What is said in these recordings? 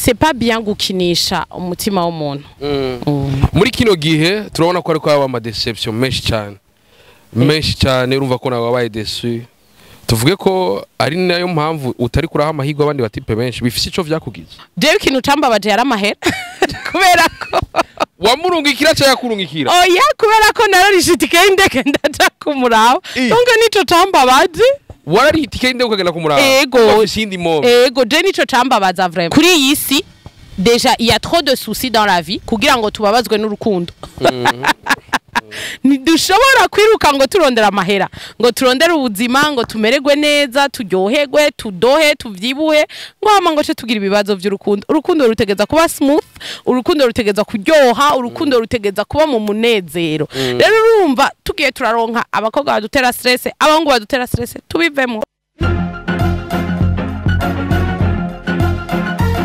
c'est pas bien gukinisha umutima w'umuntu. Muri kino gihe turabona ko ariko ama deception menshi cyane urumva ko nawe wabaye déçu. Tuvuge ko ari nayo mpamvu utari kuraha amahirwe abandi batipe benshi bifise ico vyakugize. Jewe ikintu cambabaje yari amahera kubera ko wamurungikira cyangwa yakurungikira? Oya kubera ko nararishitike y'indege ndaja kumuraho. Tunga nico cambabaje. Wararihitike y'indege ukagenda kumuraho? Ego. Ego, je nico cambabaza vraiment. Kuri iyi si déjà il y a trop de soucis dans la vie kugira ngo tubabazwe n'urukundo. Ntidushobora kwiruka ngo turondera amahera ngo turondere ubuzima ngo tumererwe neza turyoherwe tudohe tuvyibuhe ngo hama ngo tugira ibibazo by'urukundo. Urukundo rutegeza kuba smooth, urukundo rutegeza kuryoha, urukundo rutegeza kuba mu munezero. Rero urumva tugiye turaronka abakobwa badutera stress, abangu badutera stress, tubivemo.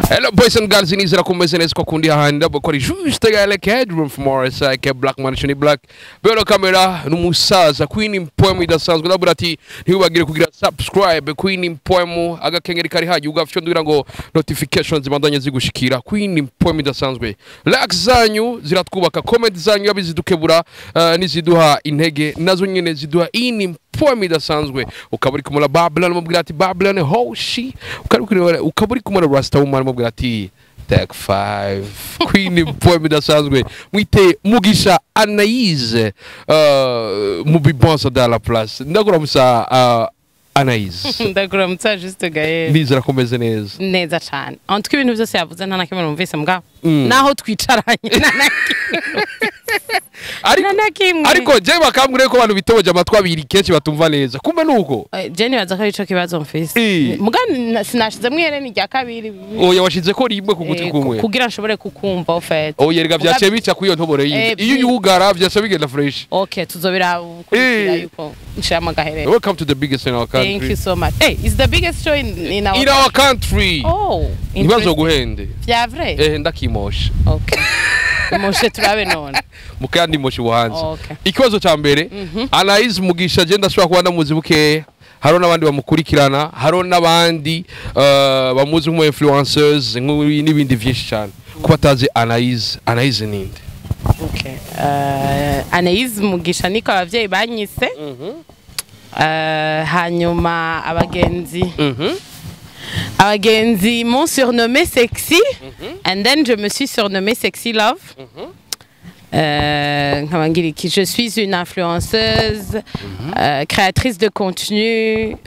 Hello boys and girls, inizira kumeze neza ko kundi ahandi bakora juste gale headroom for more like black man shini black. Bero kamera n'umusaza Queen Poem idasanzwe ndabura ati ntibagire kugira subscribe Queen Poem agakengeri kari haje ugafyo ndira ngo notifications zibandanye zigushikira Queen Poem idasanzwe. Likes zanyu ziratwubaka, comment zanyu yabizidukebura niziduha intege nazo nyene ziduha Poem idasanzwe. Ukaburi kumula Babylon mubwira ati Babylon hoshi ukaburi kumula Rasta woman mubwira ati Take 5 Queen Poem idasanzwe mwite Mugisha Anaïs mubibonsa dans la place. Ndakura musa Anaïs. Ndakura musa juste gaye. Nizera komeze neza. Neza cyane. Antwe ibintu byose yavuze nta nakimwe numvise mugabo. Naho twicaranye ariko je bakambwire ko abantu bitoboje amatwa abiri kenshi batumva neza kumbe nuko je nibaza ko ico kibazo mfise mugani sinashize mwihereni rya kabiri oya washize ko rimwe ku gutwi kumwe kugira nshobore kukumva ofete oya rega byaciye bica kuyo ntobore iyo yugara byaca bigenda fresh. Okay, tuzobira ukurikira yuko nshama gaherere. Welcome to the biggest in our country. Thank you so much. Hey, it's the biggest show in our country. Oh, nibazo guhende vya vrai ndakimosha. Okay. Moshe turabe none mukandi moshi buhanze. Ikibazo ca mbere Anaïs Mugisha je ndashobora kuba ndamuzi buke haro nabandi bamukurikirana haro nabandi bamuzi nk'umu influencers n'ibindi byinshi cyane kubataze Anaïs ninde? Okay, Anaïs Mugisha niko abavyeyi banyise hanyuma abagenzi m'ont surnommé Sexy and then je me suis surnommé Sexy Love. Je suis une influenceuse, créatrice de contenu,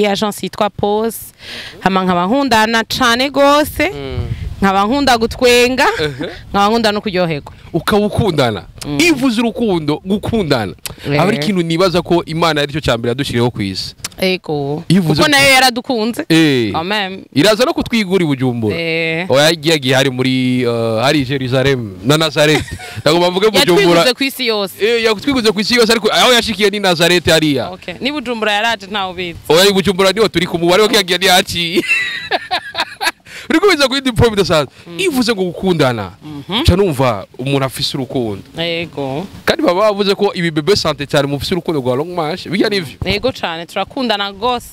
agence yitwa Pose, nkabahundana cyane gose, nkabahunda gutwenga, nkabahunda no kuryoherwa. Ukawukundana ivuze urukundo gukundana abari kintu nibaza ko Imana ari cyo cyambere yadushiriyeho kwisi. Ego kuko nayo yaradukunze quand même iraza no kutwigura Bujumbura oya yagiye hari muri hari Jerusalem na Nazareth ndagomba mvuge Bujumbura yatwiguze kwisi yose yakutwiguze kwisi yose ariko aho yashikiye ni Nazareth hariya. Okay, ni Bujumbura yaraje ntawo bizi oya Bujumbura niho turi kumubare ko yagiye ni haci uriko biza kuri Poem idasanzwe ivuze ngo gukundana ca numva umuntu afise urukundo. Yego kandi baba bavuze ko ibi bebe santé cyane mu fise urukundo rwa long march bijya nivyo. Yego cyane turakundana gose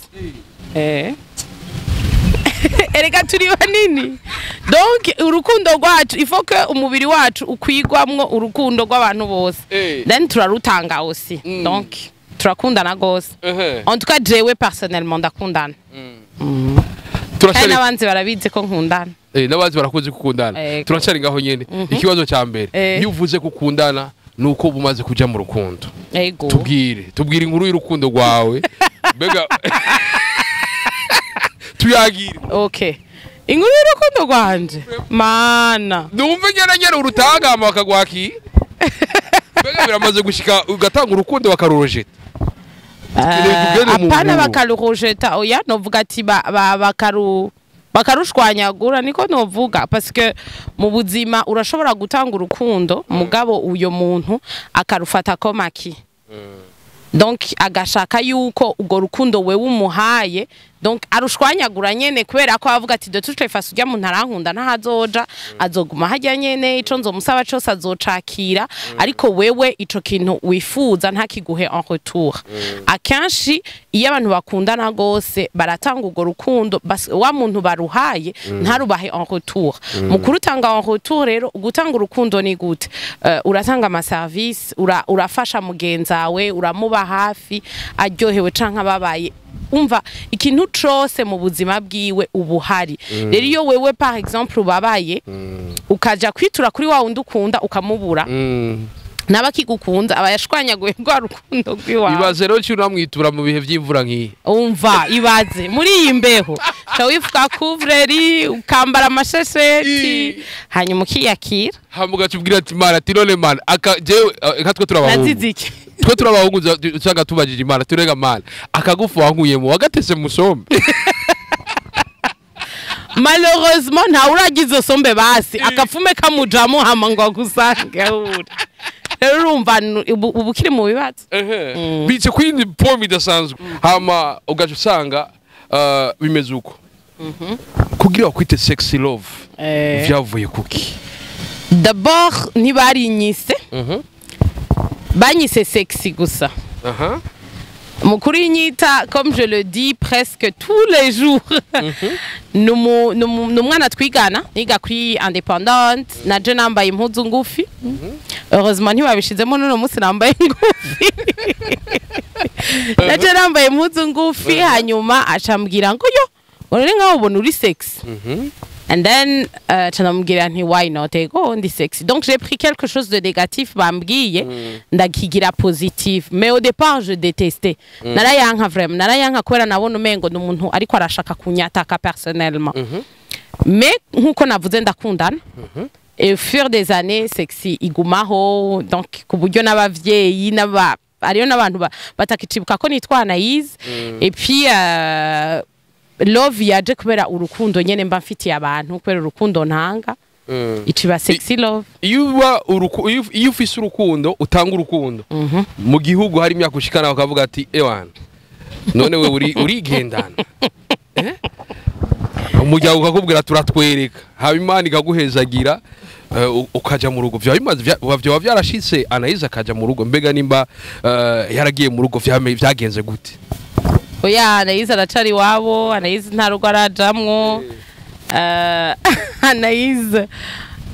erega turi banini donc urukundo rwacu il faut que umubiri wacu ukwigwamwo urukundo rw'abantu bose then turarutanga aussi donc turakundana gose en tout cas jewe personnellement ndakundana n'abanzi barabizi ko nkundana n'abanzi barakunze gukundana turacari ngaho nyene. Ikibazo ca mbere iyo uvuze gukundana nuko bumaze kuja mu rukundo tubwire inkuru y'urukundo rwawe mbega tuyagire. Okay, inkuru y'urukundo rwanje mana numve nyene urutagama bakagwaki mbega biramaze gushika ugatanga urukundo bakarorojeta apana bakarorojeta oya novuga ati bakarushwanyagura niko novuga parce que mu buzima urashobora gutanga urukundo mugabo uyo muntu akarufata ko maki donc agashaka yuko ugo rukundo wewe umuhaye donc arushwanyagura nyene kubera ko avuga ati de toute façon ujya muntu arankunda ntahazoja azoguma hajya nyene ico nzomusaba cose azocakira ariko wewe ico kintu wifuza ntakiguhe en retour akenshi iyo abantu bakundana gose baratanga urwo rukundo wa muntu baruhaye ntarubahe en retour mukuru utanga en retour rero gutanga urukundo ni gute uratanga ama service urafasha mugenzawe uramuba hafi aryohewe canke ababaye umva ikintu cose mu buzima bwiwe ubuhari rero iyo wewe par exemple ubabaye ukaja kwitura kuri wa wundi ukunda ukamubura nabakigukunda abayashwanyaguye rwa rukundo rwiwawe ibaze rero cyo uramwitura mu bihe vy'imvura nkiyi umva ibaze muri iyi mbeho cha wifuka kuvreri ukambara amashesheti hanyuma ukiyakira hamuga tubwira ati mara tirone mana jewe katwe turabahungu naziziki twe turabahungu usanga tubajije imana turega mana akagufu wankuyemo wagatese musombe malheureusement nta uragize sombe basi akafume kamujamo hama ngo agusange uri rero urumva ubukiri mu bibazo bice kwindi pomme idasanzwe hama ugaje usanga bimeze uko kugira wakwite sexy love vyavuye kuki d'abord ntibarinyise banyise sexy gusa mukuru yinyita comme je le dis presque tous les jours numwana twigana niga kuri indépendante naje nambaye impuzu ngufi heureusement ntibabishizemo none munsi nambaye ngufi naje nambaye impuzu ngufi hanyuma acambwira ngo yo urere nkaho ubona uri sexy and then chanamubwira nti why not ego ndi sexy donc j'ai pris quelque chose de négatif bambwiye ndakigira positif mais au départ je détestais narayanka vraiment narayanka kubera nabona umengo n'umuntu ariko arashaka kunyataka personnellement mais nkuko navuze ndakundana et au fur des années sexy igumaho donc kuburyo n'abavyeyi ariyo n'abantu batakicibuka ko nitwa Anaïs et puis love yaje kubera urukundo nyene mba mfitiye abantu kubera urukundo ntanga iciba sexy love iyo ufise urukundo utanga urukundo mu gihugu hari imyaka ushikana bakavuga ati ewana none we urigendana umuryango ukakubwira turatwereka haba imana ikaguhezagira ukaja mu rugo vyo vyarashitse Anaïs akaja mu rugo mbega nimba yaragiye mu rugo vyagenze gute oya Anaïs aracari wabo Anaïs nta rugo arajamwo Anaïs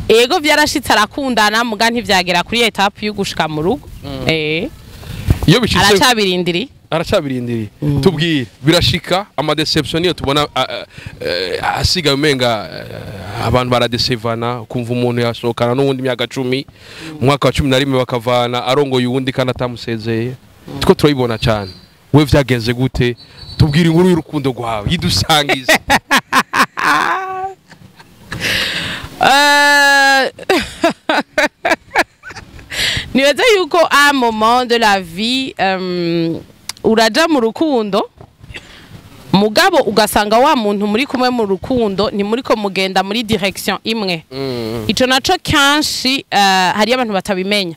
ego vyarashitse arakundana muga ntivyagera kuri etape yo gushika mu rugo iyo bishitse aracabirindiri tubwire birashika ama deception niyo tubona asiga umenga abantu baradesevana kumva umuntu yashokana n'uwundi myaka 10 mwaka wa 11 bakavana arongoye uwundi kandi atamusezeye two turayibona cyane we vyagenze gute tubwire inkuru y'urukundo rwawe yidusangize niweza yuko à un moment de la vie uraja mu rukundo mugabo ugasanga wa muntu muri kumwe mu rukundo ni muri ko mugenda muri direction imwe ico naco kanshi hari abantu batabimenya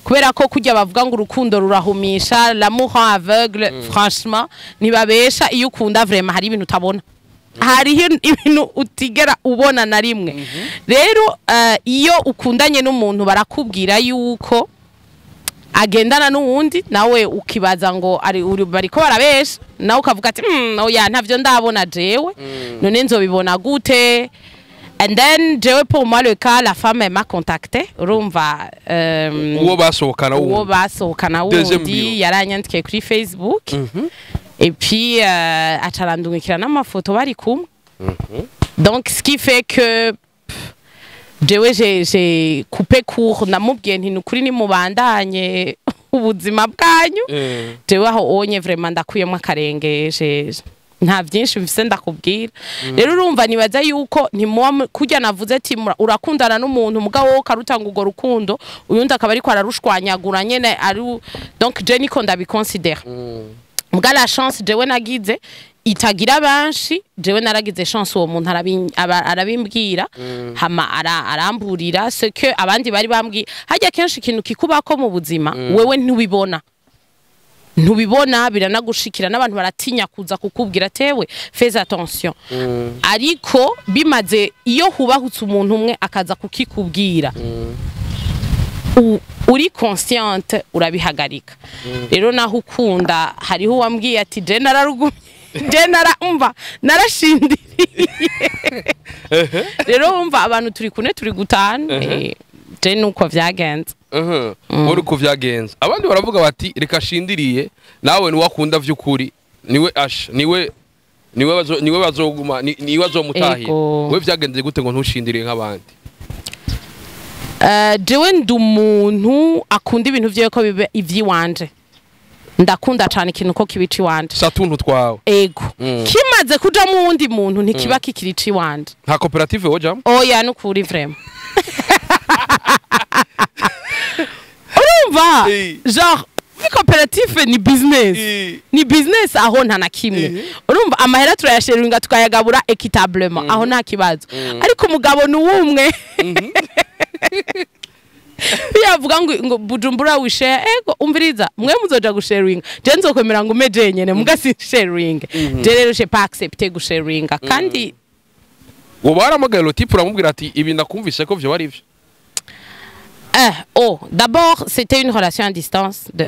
kubera ko kujya bavuga ngo urukundo rurahumisha l'amour aveugle franchement nibabesha iyo ukunda vraiment hari ibintu utabona hari ibintu utigera ubona na rimwe rero iyo ukundanye n'umuntu barakubwira yuko agendana n'uwundi nawe ukibaza ngo ari bariko barabesha nawe ukavuga ati oya ntavyo ndabona jewe none nzobibona gute. And then jewe pour moi le cas la femme m'a contacté urumva uwo basohokana wundi yaranyandikiye kuri Facebook et puis acarandungikira n'amafoto bari kumwe donc ce qui fait que jewe j'ai coupé court namubwiye nti nukuri ni mubandanye ubuzima bwanyu jewe aho onye vraiment ndakuyemo akarengeje nta byinshi bifise ndakubwira rero urumva nibaza yuko ntimuwa kujya navuze ati urakundana n'umuntu mugabo wo karutanga ugo rukundo uyundi akaba ariko ararushwanyagura nyene ari donc je niko ndabiconsidère muga la chance jewe nagize itagira banshi jewe naragize chance uwo muntu arabimbwira hama aramburira ce que abandi bari bambwiye hajya kenshi ikintu kikubako mu buzima wewe ntubibona ntubibona biranagushikira n'abantu baratinya kuza kukubwira tewe fais attention ariko bimaze iyo hubahutse umuntu umwe akaza kukikubwira uri consciente urabihagarika rero naho ukunda hariho wambwiye ati je nararugumye je narumva narashindiriye rero umva abantu turi kune turi gutana je nuko vyagenze muri ko vyagenze abandi baravuga bati reka shindiriye nawe ni wakunda vy'ukuri niwe asha niwe bazoguma niwe azomutahira we vyagenze gute ngo ntushindiriye nk'abandi jewe ndi umuntu akunda ibintu vyo ko bibe ivyiwanje ndakunda cyane ikintu ko kibici wanje satuntu twawe ego kimaze kuja mu wundi muntu ntikiba kikirici wanje nta koperative wojam oya nukuri vraiment urumva genre ni koperative ni business aho nta na kimwe urumva amahera turayasharinga tukayagabura equitablement aho nta kibazo ariko umugabo ni umwe yavuga ngo Bujumbura wishe ego umviriza mwe muzoja gusharinga je nzokwemera ngo umeje nyene mugasi sharing je rero je pas accepter gusharinga kandi ubaramagaye lotipe uramubwira ati ibi ndakumvise ko vyo ari vyo d'abord c'était une relation à distance de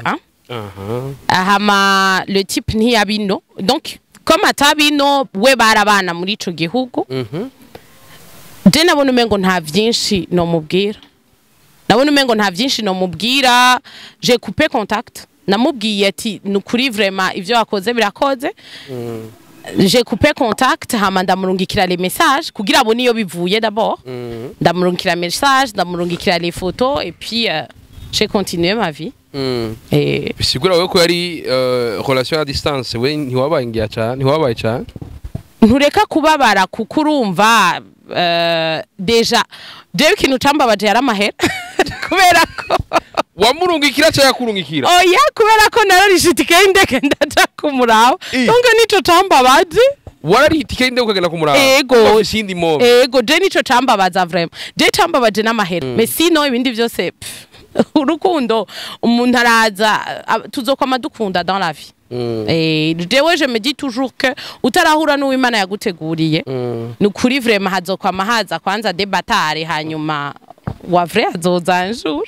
1 le type ntiyabino donc comme atabino we barabana muri ico gihugu je nabona umengo nta vyinshi no mubwira nabona umengo nta vyinshi no mubwira j'ai coupé contact namubwiye ati nukuri vraiment ivyo wakoze birakoze j'ai coupé contact hama ndamurungikira les messages kugira abone iyo bivuye d'abord ndamurungikira message ndamurungikira les photos et puis j'ai continué ma vie bisigura we ko yari relation à distance we ntiwabaye ngiya cyane ntiwabaye cyane ntureka kubabara kukurumva deja jewe ikintu cambabaje yari amahera kubera ko wamurungikira cyangwa yakurungikira oya kubera ko nararishitike indeke ndaja kumuraho donc nico cambabaje wararihitike indeke ukagenda kumuraho ego isindi mobe ego je nico cambabaza vraiment je cambabaje n'amahera mais sinon ibindi byose urukundo umuntu araza tuzokwama dukunda dans la vie jewe je me dis toujours que utarahura n'uwimana yaguteguriye nukuri vraiment hazokwama haza kwanza debatare hanyuma wa vrai azoza un jour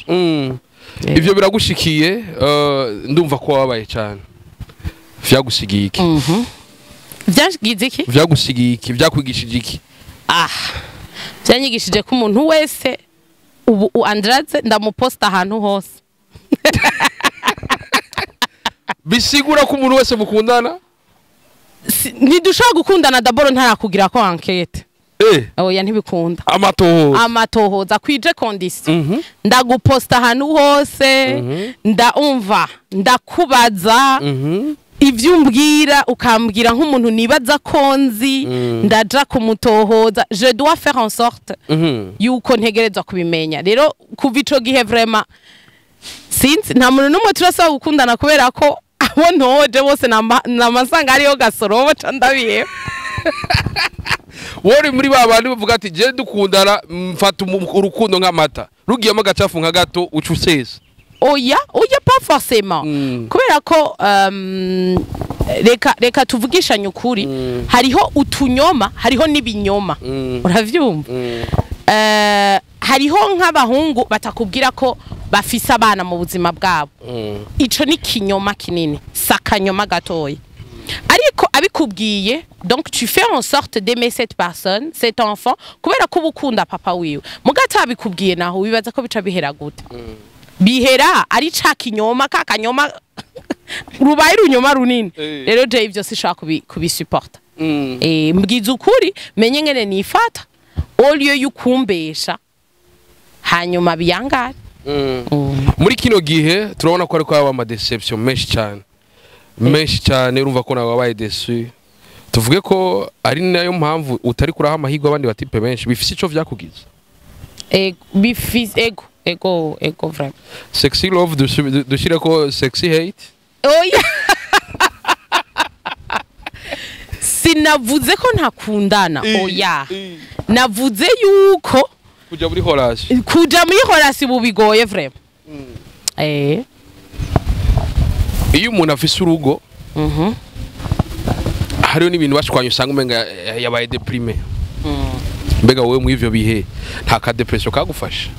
ivyo biragushikiye ndumva ko wabaye cyane vyagusigiye iki vyagize iki vyagusigiye iki vyakwigishije iki vyanyigishije ko umuntu wese ubu Andraze ndamuposta ahantu hose bisigura ko umuntu wese mukundana ntidushobora gukundana d'abord ntarakugira ko enquête oya ntibikunda amatohoza kwije condition ndaguposta ahantu hose ndaumva ndakubaza ivyo umbwira ukambwira nk'umuntu nibaza konzi ndaja kumutohoza je dois faire en sorte yuko ntegerezwa kubimenya rero kuva ico gihe vraiment sinzi nta muntu numwe turasaba gukundana kubera ko abo ntoje bose namasanga ariyo gasorobo candabiye wori muri babandi bavuga ati je dukundana mfata urukundo nk'amata rugiyemo agacafu nka gato ucusesa oya pas forcément kubera ko reka tuvugishanye ukuri hariho utunyoma hariho nibinyoma uravyumva hariho nk'abahungu batakubwira ko bafise abana mu buzima bwabo ico ni kinyoma kinini sakanyoma gatoya ariko abikubwiye donc tu fais en sorte d'aimer cette personne cet enfant kubera ko ubukunda papa wiwe mugata abikubwiye naho wibaza ko bica bihera gute bihera ari ca kinyoma kakanyoma rubaye runyoma runini rero je ivyo sishaka kubisupport mbwiza ukuri menye ngene nifata au lieu yukumbesha hanyuma biyangara muri kino gihe turabona ko ariko ama deception menshi cyane urumva ko nawe wabaye déçu tuvuge ko ari nayo mpamvu utari kuraha amahirwe abandi batipe benshi bifise ico vyakugize bifise ego vraiment sexy love dushira ko sexy hate oya sinavuze ko ntakundana oya navuze yuko kuja muri horasi bubigoye vraiment iyo umuntu afise urugo hariho n'ibintu bashwanye usanga umenga yabaye deprime mbega wowe mu ivyo bihe nta ka depression kagufasha?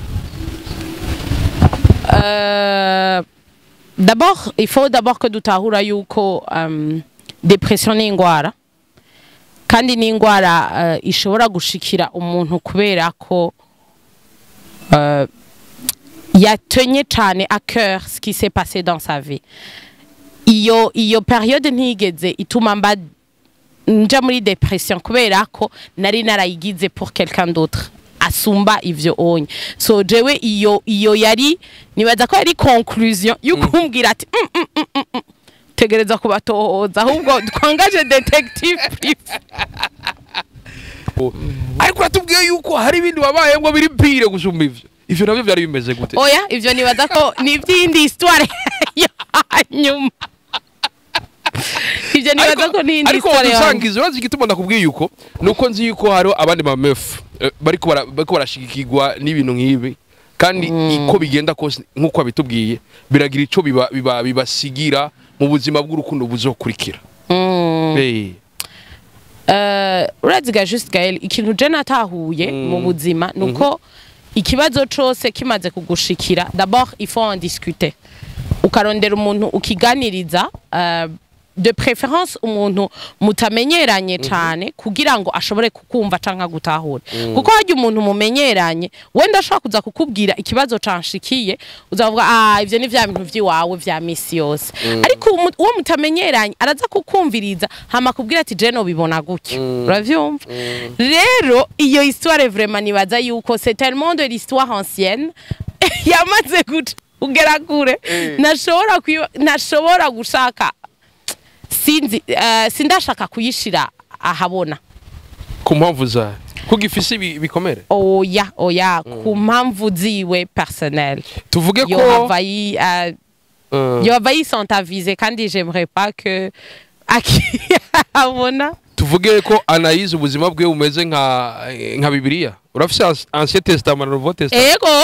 D'abord, il faut d'abord que dutahura yuko depression ni ingwara kandi ni ingwara ishobora gushikira umuntu kubera ko yatenye cyane à cœur ce qui s'est passé dans sa vie. Iyo période ntigeze ituma mba nja muri depression kubera ko nari narayigize pour quelqu'un d'autre asumba ivyo onye. So jewe iyo yari nibaza ko yari conclusion yukumbwira ati tegereza kubatohoza ahubwo twangaje detective privé. Ariko ratubwiye yuko hari ibindi wabaye ngo biri pire gusumba ivyo navyo byari bimeze gute? Oya ivyo nibaza ko ni byindi histoire nyuma. Ivyo nibaza ko ni indi histoire. Ariko usangize urazi igituma ndakubwiye yuko nuko nzi yuko hari abandi mamefu bariko barashigikirwa n'ibintu nk'ibi kandi iko bigenda kose nkuko abitubwiye biragira ico bibasigira mu buzima bw'urukundo buzokurikira. Uraziga just Gael ikintu je natahuye mu buzima nuko ikibazo cose kimaze kugushikira d'abord il faut en discuter ukarondera umuntu ukiganiriza de préférence umuntu mutamenyeranye cyane kugira ngo ashobore kukumva canka gutahura kuko hajya umuntu mumenyeranye wenda ashaka kuza kukubwira ikibazo canshikiye uzavuga ivyo ni vya bintu vyiwawe vya misi yose ariko uwo mutamenyeranye araza kukumviriza hama kubwira ati je no bibona gutyo uravyumva rero iyo histoire vraiment nibaza yuko c'est tellement de l'histoire ancienne yamaze kugera kure nashobora gushaka sindashaka kuyishira ahabona ku mpamvu za kugifise bikomere. Oya ku mpamvu ziwe personnel tuvuge ko yo avayi sont avisés kandi j'aimerais pas que abona. Tuvuge ko Anaïs ubuzima bwe bumeze nka Bibiliya urafise Ancien Testament na Nouveau Testament. Ego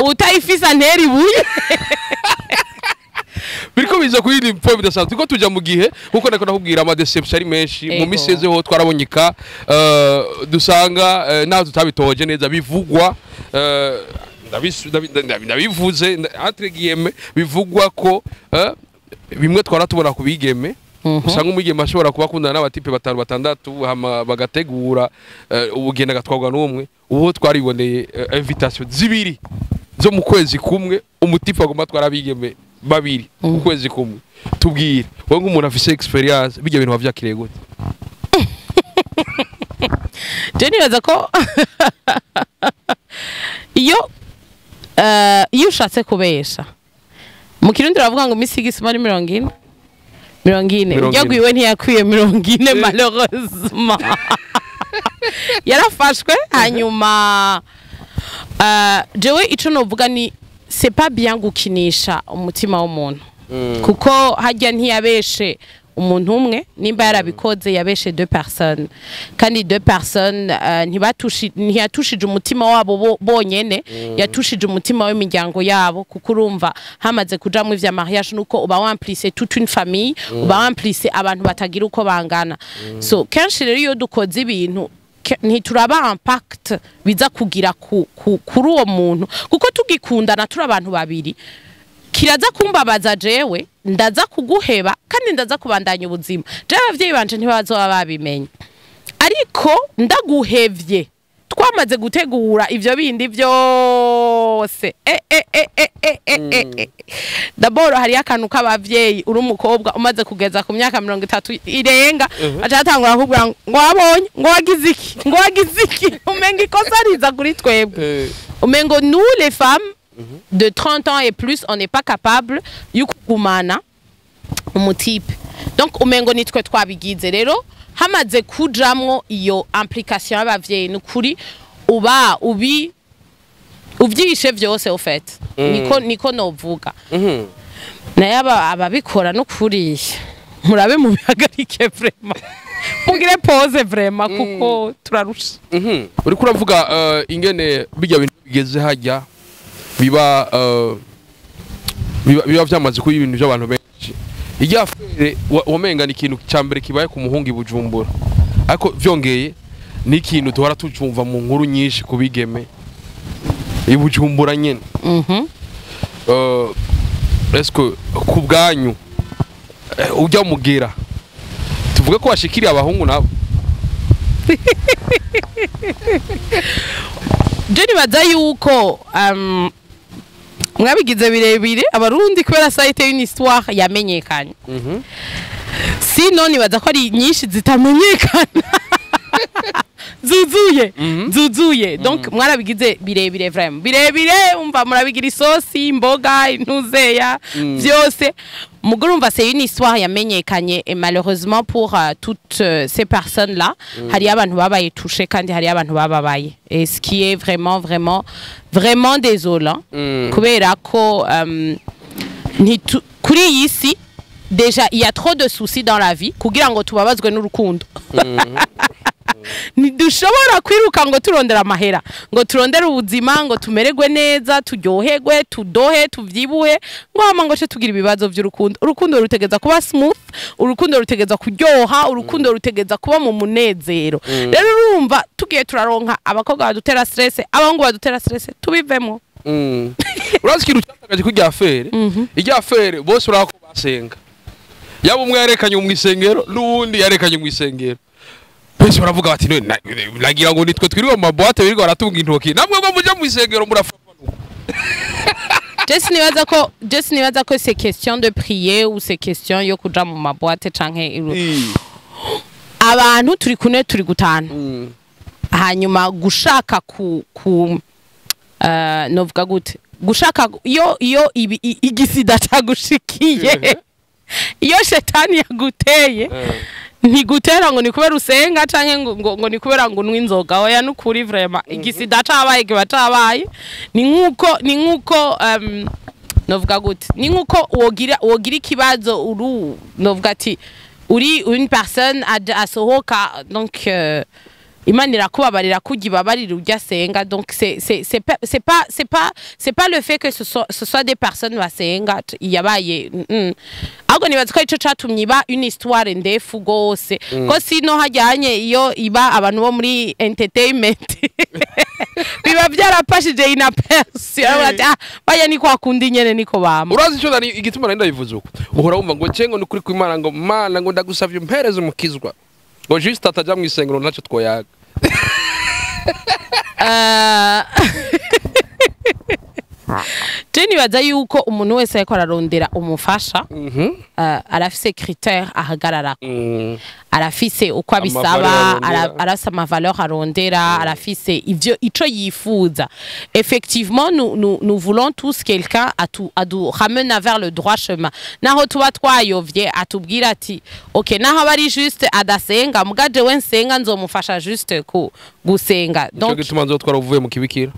utayifisa nteri buye biriko biza kuyindi mpo bidasanzwe ko tuja mu gihe kuko nako nakubwira ama deception ari menshi mu misezeho twarabonyeka dusanga naho tutabitoje neza bivugwa ndabivuze entre guillemets bivugwa ko bimwe twaratubona kubigeme usanga umugeme ashobora kuba akundana n'abatipe batanu batandatu bagategura ubugenda gatwarwa n'umwe uwo twariboneye invitation zibiri zo mu kwezi kumwe umutipe agomba twarabigeme babiri ukwezi kumwe tubwire wowe nk'umuntu afise experience bijya bintu wavyakiriye gute? Je nibaza ko iyo ushatse kubesha mu kirundi ravuga ngo misigisi mari 40 ujya gwiwe ntiyakwiye 40 malheureusement yarafashwe hanyuma jewe ico novuga ni c'est pas bien gukinisha umutima w'umuntu kuko hajya ntiyabeshe umuntu umwe nimba yarabikoze yabeshe deux personnes kandi deux personnes ntiyatushije umutima wabo bonyene yatushije umutima w'imiryango yabo kuko urumva hamaze kuja mu vya mariage nuko uba wamplise toute une famille uba wamplise abantu batagira uko bangana so kenshi rero iyo dukoze ibintu ntituraba impact biza kugira kuri uwo muntu kuko tugikundana turi abantu babiri kiraza kumbabaza jewe ndaza kuguheba kandi ndaza kubandanya ubuzima jewe abavyeyi banje ntibazoba babimenye ariko ndaguhevye twamaze gutegura ivyo bindi vyose d'abord hari akantu k'abavyeyi uri umukobwa umaze kugeza ku myaka 30 irenga atatangura kubwira ngo wabonye ngo wagize iki umenga ikosa riza kuri twebwe umengo nous les femmes de 30 ans et plus on n'est pas capable y'ukugumana umutipe donc umengo nitwe twabigize rero hamaze kujamwo iyo implication y'abavyeyi n'ukuri uba uvyishe vyose au fait niko novuga naye ababikora n'ukuri murabe mu bihagarike vraiment mugire pause vraiment kuko turarusha uri kuravuga ingene bijya bintu bigeze hajya biba biba byamaze kuba ibintu by'abantu benshi irya afere wamenga ni ikintu cyambere kibaye ku muhungu i Bujumbura ariko vyongeye ni ikintu duhora tujumva mu nkuru nyinshi kubigeme i Bujumbura nyene esko ku bwanyu ujya mugera tuvuge ko washikiriye abahungu nabo je nibaza yuko mwabigize birebire abarundi kubera site une histoire yamenyekanye sino nibaza ko ari nyinshi zitamenyekana zuzuye donc mwarabigize birebire vraiment birebire umva murabigira isosi imboga intuzeya byose muguru umva c'est une histoire yamenyekanye et malheureusement pour toutes ces personnes là hari abantu babaye touché kandi hari abantu bababaye et ce qui est vraiment désolant kubera ko kuri iyi si déjà il y a trop de soucis dans la vie kugira ngo tubabazwe n'urukundo ntidushobora kwiruka ngo turondera amahera ngo turondere ubuzima ngo tumererwe neza turyoherwe tudohe tuvyibuhe ngo hama ngo tugira ibibazo by'urukundo urukundo rutegeza kuba smooth urukundo rutegeza kuryoha urukundo rutegeza kuba mu munezero rero urumva tugiye turaronka abakobwa badutera stress abangu badutera stress tubivemo urazi ikintu cyatagaje kujya afere ijya afere bose urako basenga yaba umwe yarekanye mu isengero n'uwundi yarekanye mu isengero bose baravuga bati nagira ngo nitwe twiriwe mu maboate biriko baratunga intoki namwe ngo muje mu isengero murafanuka Just nibaza ko c'est question de prier ou c'est question yo kuja mu maboate canke abantu turi kune turi gutana hanyuma gushaka novuga gute gushaka iyo igisida cagushikiye iyo shetani yaguteye ntigutera ngo ni kubera usenga canke ngo ni kubera ngo unwe inzoga oya nukuri vraiment igisida cabaye kiba cabaye ni nkuko novuga gute ni nkuko wogira ikibazo novuga ati uri une personne asohoka donc Imana irakubabarira kugibabarira ujya senga donc c'est pas le fait que ce soit des personnes basenga yabaye ahubwo nibaza ko ico catumye iba une histoire ndefu gose ko sino hajyanye iyo iba abantu bo muri entertainment biba byarapashije inaperçu baya ni kwa kundi nyene niko bama urazi ico nari igituma nari ndabivuze uko uhora wumva ngo cengo ni kuri kw'Imana ngo mana ngo ndagusavye umpereze umukizwa ngo juste ataja mu isengero naco twoyaga Jeni baza yuko umuntu wese ariko ararondera umufasha arafise critère ahagararako arafise uko abisaba arasa amavaleur arondera arafise ivyo ico yifuza effectivement nous voulons tous quelqu'un à nous ramener vers le droit chemin naho tuba twayovye atubwira ati OK naho bari juste adasenga mugaje we nsenga nzomufasha juste ku gusenga donc gituma nzotwara uvuye mu kibikira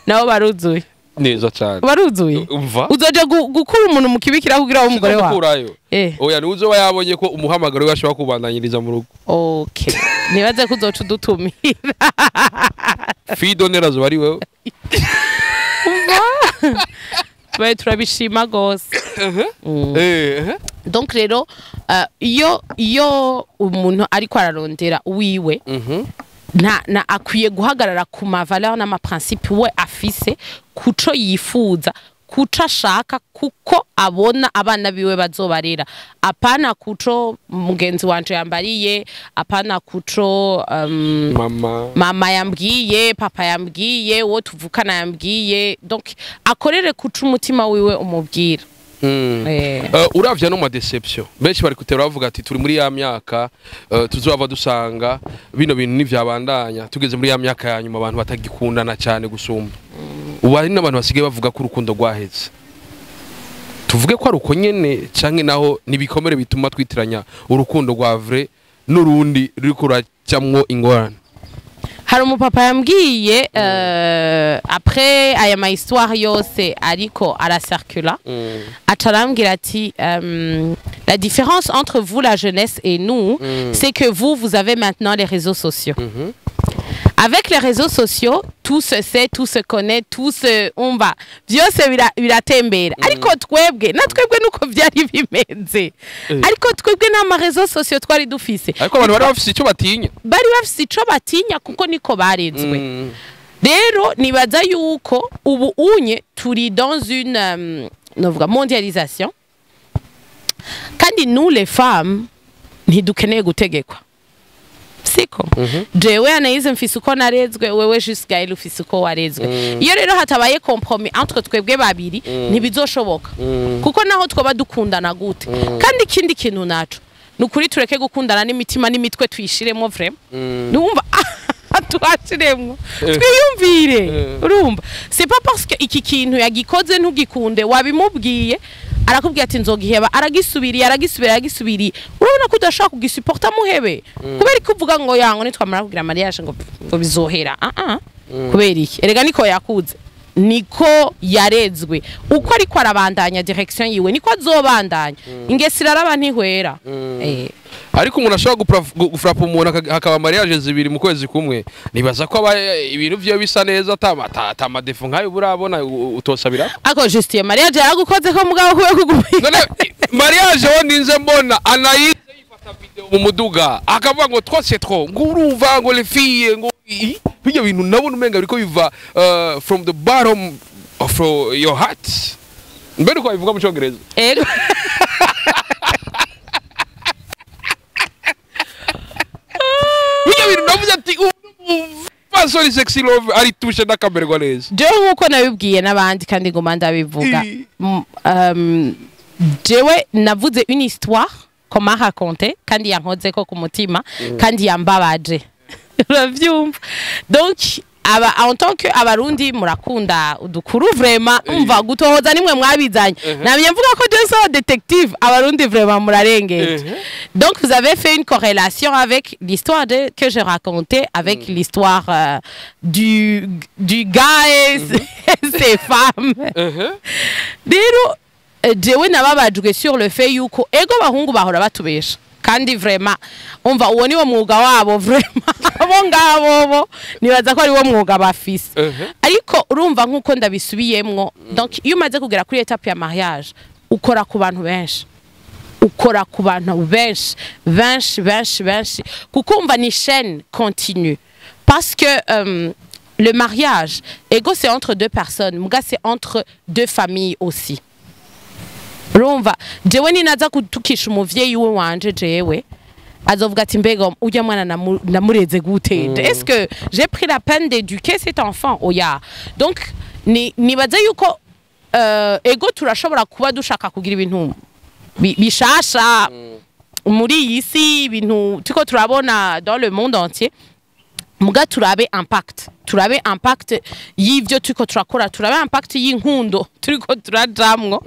nabo baruzuye neza cyane baruzuye uzoje gukura umuntu mu kibikira kugira umugore wawe oya nuzo bayabonye ko umuhamagaro washobora kubandanyiriza mu rugo okay nibaze ko uzoca udutumira fidonera zo bari wewe bae turabishima gose donc rero iyo umuntu ariko ararondera wiwe na akwiye guhagarara ku mavaleur n'ama principe we afise kuco yifuza kuco ashaka kuko abona abana biwe bazobarera apana kuco mugenzi wanje yambariye apana kuco mama yambwiye papa yambwiye wo tuvukana yambwiye donc akorere kuco umutima wiwe umubwira uravya no ma deception benshi bari kutera bavuga ati turi muri ya myaka tuzova dusanga bino bintu nivyabandanya tugeze muri ya myaka ya nyuma abantu batagikundana cyane gusumba ubu hari n'abantu basigaye bavuga ko urukundo rwaheze tuvuge ko ari uko nyene canke naho nibikomere bituma twitiranya urukundo rwa vrai n'urundi ruriko ruracamwo ingorane hari umupapa yambwiye après aya ma histoire yose ariko aracircula atarambwira ati la différence entre vous la jeunesse et nous c'est que vous avez maintenant les réseaux sociaux avec les réseaux sociaux tout se sait, tout se connaît, tout se umva byose biratembera ariko twebwe na twebwe nuko byari bimeze ariko twebwe na réseaux sociaux twari dufise ariko abantu bari bafise ico batinya kuko niko barenzwe rero nibaza yuko ubu unye turi dans une mondialisation kandi nous les femmes ntidukeneye gutegekwa siko jewe anayize mfise uko narezwe wewe jusqu'à ufise uko warezwe iyo rero hatabaye compromis entre twebwe babiri ntibizoshoboka kuko naho twoba dukundana gute kandi ikindi kintu naco nukuri tureke gukundana n'imitima n'imitwe tuyishiremo vraiment numva tuashiremo twiyumvire urumva c'est pas parce que iki kintu yagikoze ntugikunde wabimubwiye arakubwiye ati nzogiheba aragisubiriye urabona ko udashaka kugisupporta muhebe kubera ko uvuga ngo yango nitwamara kugira mariage ngo bizohera kubera iki erega niko yakuze niko yarezwe uko ariko arabandanya direction yiwe niko azobandanya ingesira araba ntihwera ariko umuntu ashobora gufrapa umuntu hakaba mariage zibiri mu kwezi kumwe nibaza ko ibintu byo bisa neza atama defo nkayo burabona utosabira ako justie mariage yaragukoze ko mugabo kuwe kugumira none mariage wo ninze mbona anayize yifata video mu muduga akavuga ngo twose ngo urumva ngo les filles ngo bijya bintu nabona umenga biriko biva from the bottom of your heart mbere ko bivuga mu cyongereza ego Pasori sexy love ari tushe nakamerwa neza. Jewe nkuko nabibwiye nabandi kandi ngoma ndabivuga. Jewe navuze une histoire qu'on m'a raconté kandi yankoze ko ku mutima kandi yambabaje. Uravyumva. Donc en tant que abarundi murakunda udukuru vraiment umva gutohoza nimwe mwabizanye namye mvuga ko deux détective abarundi vraiment murarengeye donc vous avez fait une corrélation avec l'histoire que je racontais avec l'histoire du gars et ses femmes rero jewe nababajwe sur le fait yuko ego bahungu bahora batubesha kandi vraiment umva uwo niwo mwuga wabo vraiment abo ngabo nibaza ko ari wo mwuga bafise ariko urumva nkuko ndabisubiyemwo donc iyo umaze kugera kuri étape ya mariage ukora ku bantu benshi kukumva ni chaîne continue parce que le mariage ego c'est entre deux personnes muga c'est entre deux familles aussi rumva jewe ninaza kutukisha umuvyeyi we wanje jewe azovuga ati mbega ujya mwana namureze gute est-ce que j'ai pris la peine d'éduquer cet enfant oya donc nibaza yuko ego turashobora kuba dushaka kugira ibintu bishasha muri iyi si ibintu tuko turabona dans le monde entier muga turabe impact y'ivyo tuko turakora turabe impact y'inkundo turiko turajamwo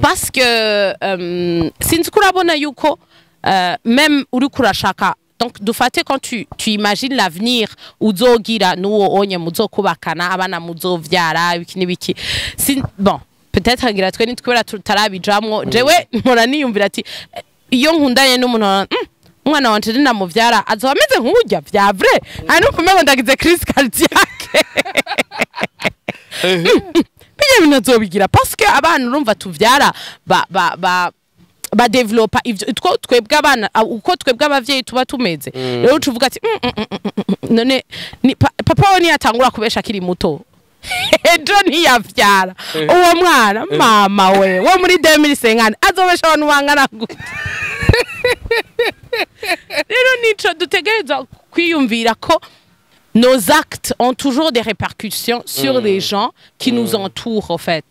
parce que sinzi kurabona yuko même uri kurashaka donc dufate quand tu imagines l'avenir uzogira nuwo onye muzokubakana abana muzovyara biki bon peut-être agira twe nitwera tutarabijamwo jewe mpora niyumvira ati iyo nkundanye n'umuntu umwana wanje namuvyara azoba ameze nk'urya vya vrai ari nukumenya ndagize crise cardiaque biye binazobigira parce que abana urumva tuvyara ba developa ivyo twebwe abana uko twebwe abavyeyi tuba tumeze rero tuvuga ati none papa woni yatangura kubesha kiri muto ejo ntiyavyara uwo mwana mama we wo muri 2050 azobesha abantu bangana gute rero nico dutegereza kwiyumvira ko nos actes ont toujours des répercussions sur les gens qui nous entourent en fait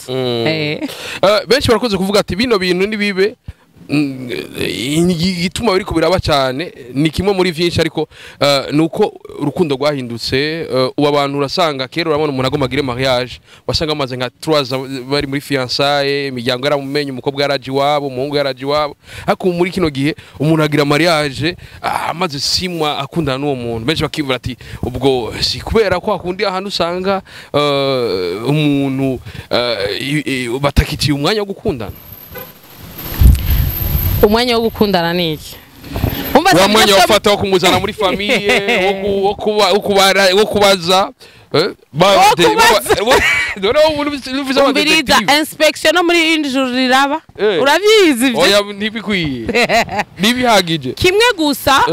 benshi barakoze kuvuga ati bino bintu nibibe igituma biri kubiraba cyane ni kimwe muri vyinshi ariko nuko urukundo rwahindutse ubu abantu urasanga kera urabona umuntu agomagire mariage wasanga amaze nka 3 bari muri fiançailles imiryango yaramumenye umukobwa yaraje iwabo umuhungu yaraje iwabo ariko muri kino gihe umuntu agira mariage amaze 6 mois akundana n'uwo muntu benshi bakivura ati ubwo si kubera ko akundi ahantu usanga umuntu batakitiye umwanya wo gukundana umwanya wo gukundana niki wa mwanya wafata wo kumuzana muri famille wo kubaza umviriza inspection no muri injuru riraba urabizi oya ntibikwiye nibihagije kimwe gusa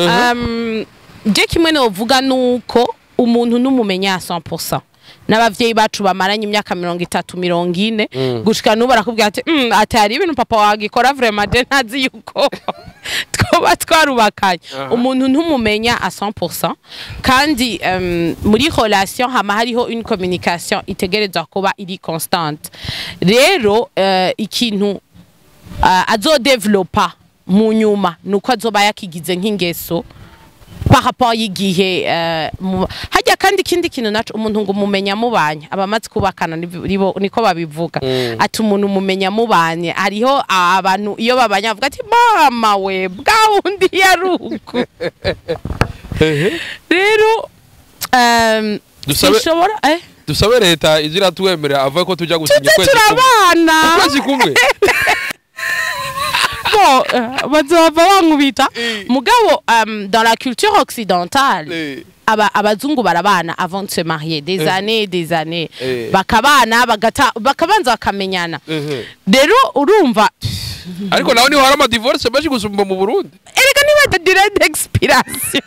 je kimwe no vuga nuko umuntu numumenya 100% n'abavyeyi bacu bamaranye imyaka 30 40 gushika nubu barakubwira ati atari ibintu papa wagikora vraiment je ntazi yuko twoba twarubakanye umuntu ntumumenya 100% kandi muri relation hama hariho une communication itegerezwa kuba iri constante rero ikintu azodevelopa mu nyuma nuko azoba yakigize nk'ingeso par rapport y'igihe hajya kandi kindi kintu naco umuntu ngo mumenya mubanye abamaze kubakana niko babivuga ati umuntu mumenya mubanye hariho abantu iyo babanye bavuga ati mama we bwawundi yaruko rero dusabe leta izira tuwemera avuga ko tujya gusinya kwezi kumwe bazova bankubita mugabo dans la culture occidentale abazungu barabana avant de se marier des années bakabana bakabanza bakamenyana rero urumva ariko naho ni hari ama divorce baje gusumba mu Burundi erega niba direct d'expiration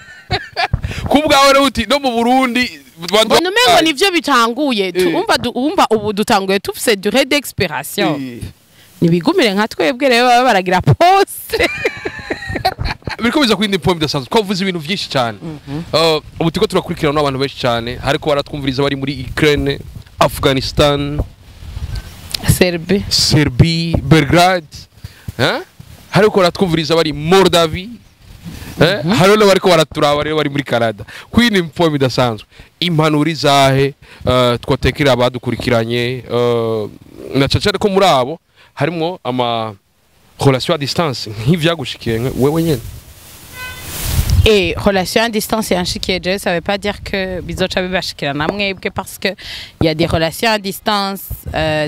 kubwawe rero uti no mu Burundi Bonne mengo nivyo bitanguye umva ubu dutanguye tufise durée d'expiration nibigumire nka twebwe rero baba baragira poste biriko biza kwindi point bidasanzwe ko vuze ibintu byinshi cyane ubu tiko turakurikirana n'abantu benshi cyane hariko baratwumviriza bari muri Ukraine Afghanistan Serbie Belgrade hariko baratwumviriza bari Moldavie hariho bariko baraturaba rero bari muri Canada kwindi point bidasanzwe impanuro izahe twotekera abadukurikiranye na cyane ko muri abo harimo ama relation à distance nk'ivyagushikiye wewe nyene relation à distance yanshikiye je ça veut pas dire que bizoca bibashikira namwebwe parce que il y a des relations à distance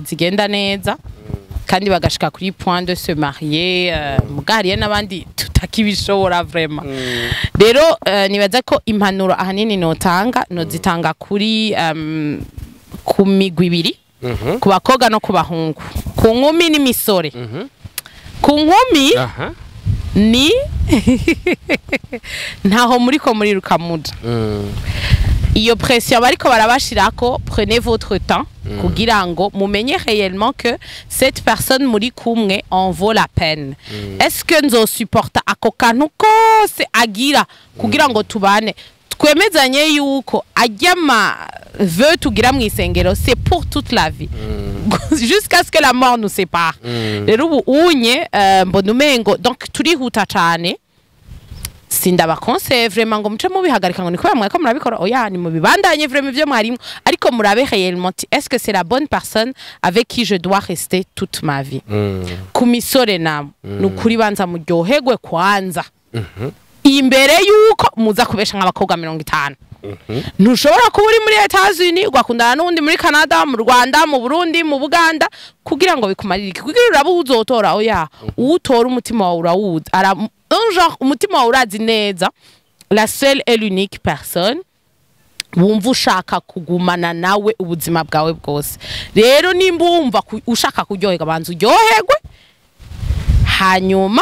zigenda neza kandi bagashika kuri point de se marier mugariye nabandi tutakibishobora vraiment rero nibaza ko impanuro ahanini nozitanga kuri ku migwi ibiri ku bakoga no ku bahungu ku nkumi n'imisore ku nkumi ni ntaho muri ko muri rukamuda iyo pression bariko barabashirako prenez votre temps kugira ngo mumenye réellement que cette personne muri kumwe en vaut la peine est-ce que nzo supporta ako kantu kose agira kugira ngo tubane twemezanye yuko ajyama veut tugira mu isengero c'est pour toute la vie jusqu'à ce que la mort nous sépare rero ubu unye mbona umengo donc turihuta cyane sindabakonseille vraiment ngo muce mubihagarika ngo niko bamwe ko murabikora oya ni mubibandanye vraiment ivyo mwarimo ariko murabe réellement est-ce que c'est la bonne personne avec qui je dois rester toute ma vie ku misore namo nukuri banza muryoherwe kwanza imbere yuko muza kubesha nk'abakobwa 50 ntushobora kuba uri muri Etats-Unis ugakundana n'undi muri Canada mu Rwanda mu Burundi mu Buganda kugira ngo bikumarire kugira urabu uzotora oya utora umutima wawe urawuza genre umutima wawe urazi neza la seule et l'unique personne wumva ushaka kugumana nawe ubuzima bwawe bwose rero nimba wumva ushaka kuryoherwa banza uryoherwe hanyuma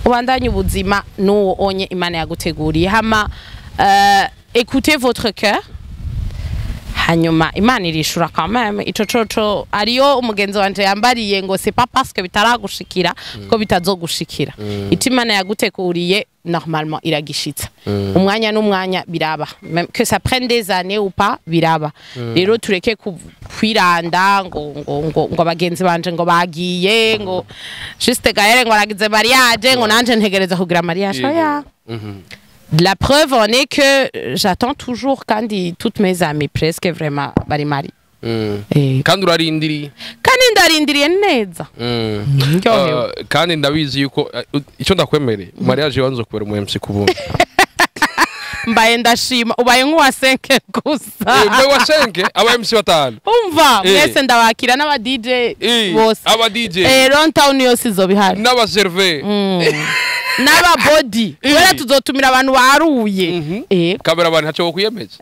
ubandanye ubuzima n'uwo onye Imana yaguteguriye hama écoutez votre cœur hanyuma Imana irishura quand même ico coco ariyo umugenzi wanje yambariye ngo c'est pas parce que bitaragushikira ko bitazogushikira Imana yaguteguriye normalement iragishitsa umwanya n'umwanya biraba même que ça prenne des années ou pas biraba rero tureke kwiranda ngo abagenzi banje ngo bagiye ngo juste gahere ngo aragize mariage ngo nanje ntegereza kugira mariage oya la preuve en est que j'attends toujours quand toutes mes amies presque vraiment bari mari kandi urarindiriye kandi ndarindiriye neza kandi ndabizi yuko icyo ndakwemereye mariage wanzo kubera mu MC kubundi mbaye ndashima ubaye nk'uwa 5 gusa mbaye wa 5 aba MC batanu umva mwese ndabakira n'aba DJ bose aba DJ Runtown yose izobihari n'aba serve n'aba body wera tuzotumira abantu baruye kamera abantu hacho kuyemeza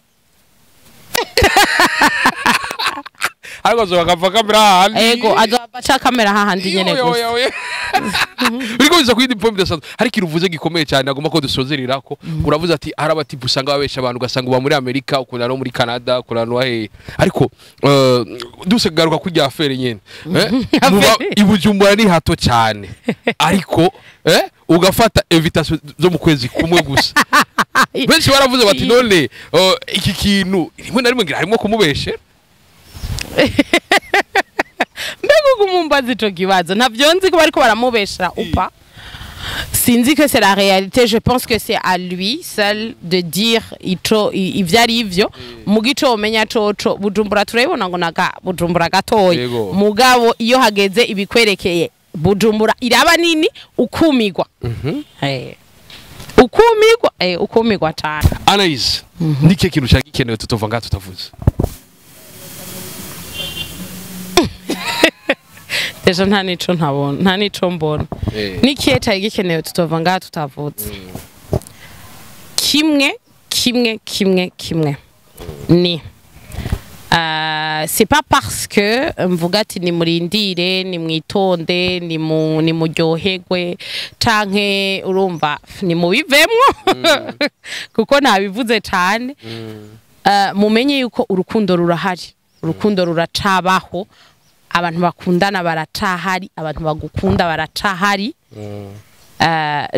ariko zo bakava kamera handi ego azobacha kamera hahandi nyene gusa uriko biza kwindi pombe dasanzwe hari kiruvuze gikomeye cyane agomba ko dusozerirako uravuze ati arabati busanga babesha abantu gasanga uba muri Amerika ukunda no muri Canada ukunda no he ariko dusegaruka kujya afere nyene ibujumbura ni hato cyane ariko ugafata invitation zo mu kwezi kumwe gusa benshi baravuze bati none iki kintu rimwe na rimwe ngira harimo kumubeshera mbego kumumbaza ico kibazo ntavyo nzi ko bariko baramubeshera upa sinzi que c'est la réalité je pense que c'est à lui seul de dire ivyari ivyo mugico umenya coco Bujumbura turayibona ngo naga Bujumbura gatoya mugabo iyo hageze ibikwerekeye Bujumbura iraba nini ukumigwa ukumigwa cyane Anaïs nike kintu cyagikenewe tutova nga tutavuze Deja nta nico ntabona nta nico mbona nikiye cyagikenewe tutova nga tutavutse kimwe ni c'est pas parce que mvuga ati ni murindire ni mwitonde ni muryoherwe canke urumva ni mubivemwo kuko nabivuze cyane mumenye yuko urukundo rurahari urukundo ruracabaho abantu bakundana baracahari abantu bagukunda baracahari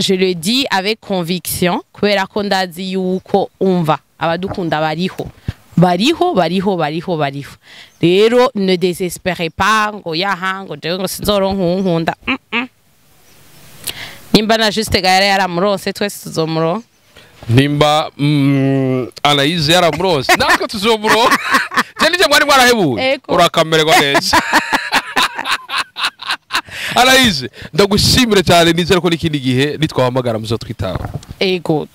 je le dis avec conviction kubera ko ndazi yuko umva abadukunda bariho rero ne désespérez pas ngo yahango jewe ngo sizoronka unkunda nimba na juste gare yaramurose twese tuzomuronka nimba Anaïs yaramurose natwe tuzomuronka je nije mwari mwarahebuye urakamererwa neza Anaïs ndagushimire cyane nizera ko n'ikindi gihe nitwahamagara muzo twitaho ego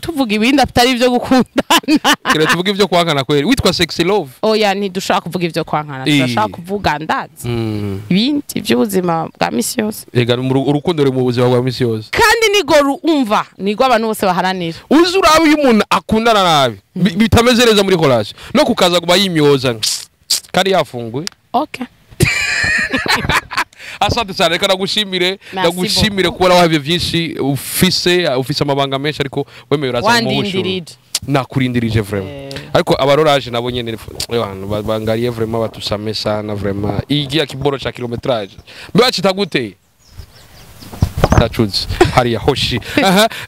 tuvuga ibindi atari ivyo gukundana kire tuvuga ivyo kwankana kweri witwa sexy love oya ntidushaka kuvuga ivyo kwankana turashaka kuvuga ndazi ibindi by'ubuzima bwa misi yose ega urukundo ruri mu buzima bwa misi yose kandi nigo umva nigo abantu bose baharanira uzi urabe iyo umuntu akundana nabi bitameze neza muri collage no kukaza kuba yimyoza kandi yafunguye okay asante cyane reka ndagushimire kuba wahavye vyinshi ufise amabanga menshi ariko wemeye uraza mu muhusho nakurindirije vraiment ariko abaroraje nabo nyene abantu bangariye vraiment batusame sana vraiment igiya kiboro cha kilometrage mbacita gute tachuzi hariya hoshi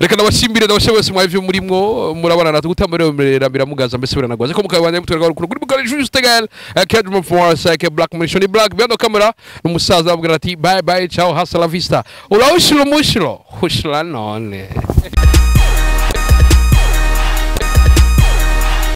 reka ndabashimire ndabashebose mwavyo murimwo murabana natugutamerera biramugaza mbese biranagwaze ko mukabanye mutwerwa rukuru kuri bugari juste gal cadre for us like black mission black behind the camera numusaza abwira ati bye bye ciao hasta la vista ula ushilo mushilo hushla none